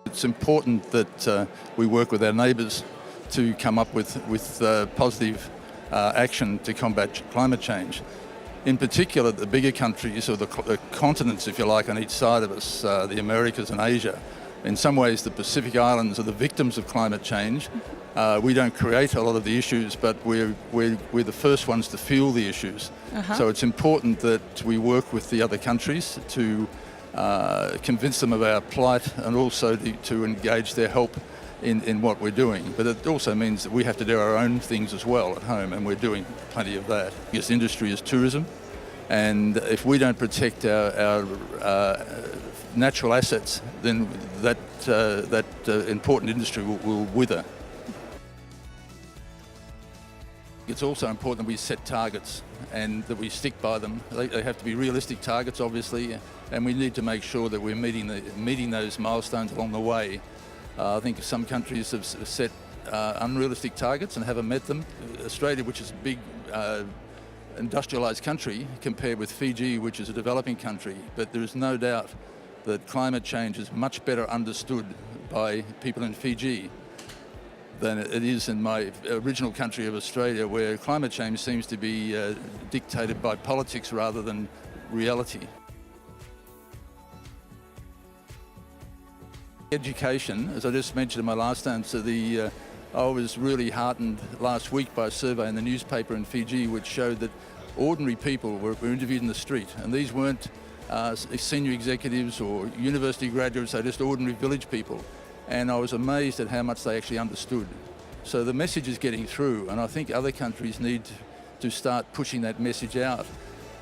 It's important that we work with our neighbours to come up with positive action to combat climate change. In particular, the bigger countries, or the continents, if you like, on each side of us, the Americas and Asia. In some ways, the Pacific Islands are the victims of climate change. We don't create a lot of the issues, but we're the first ones to feel the issues. So it's important that we work with the other countries to convince them of our plight and also to engage their help in what we're doing. But it also means that we have to do our own things as well at home, and we're doing plenty of that. The biggest industry is tourism, and if we don't protect our natural assets, then that important industry will wither. It's also important that we set targets and that we stick by them. They have to be realistic targets, obviously, and we need to make sure that we're meeting those milestones along the way. I think some countries have set unrealistic targets and haven't met them. Australia, which is a big industrialised country, compared with Fiji, which is a developing country, but there is no doubt that climate change is much better understood by people in Fiji than it is in my original country of Australia, where climate change seems to be dictated by politics rather than reality. Education, as I just mentioned in my last answer, I was really heartened last week by a survey in the newspaper in Fiji which showed that ordinary people were interviewed in the street, and these weren't senior executives or university graduates, they're just ordinary village people. And I was amazed at how much they actually understood. So the message is getting through, and I think other countries need to start pushing that message out.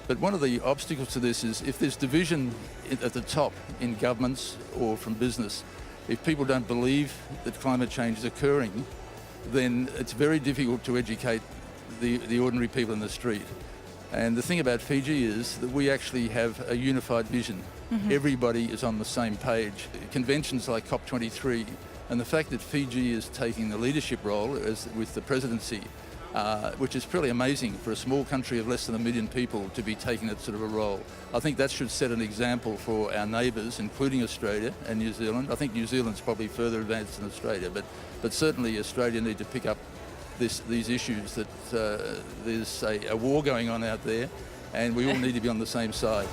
But one of the obstacles to this is if there's division at the top in governments or from business, if people don't believe that climate change is occurring, then it's very difficult to educate the ordinary people in the street. And the thing about Fiji is that we actually have a unified vision. Everybody is on the same page. Conventions like COP23 and the fact that Fiji is taking the leadership role with the presidency, which is pretty amazing for a small country of less than 1 million people to be taking that sort of a role. I think that should set an example for our neighbours, including Australia and New Zealand. I think New Zealand's probably further advanced than Australia, but certainly Australia need to pick up these issues, that there's a war going on out there and we all need to be on the same side.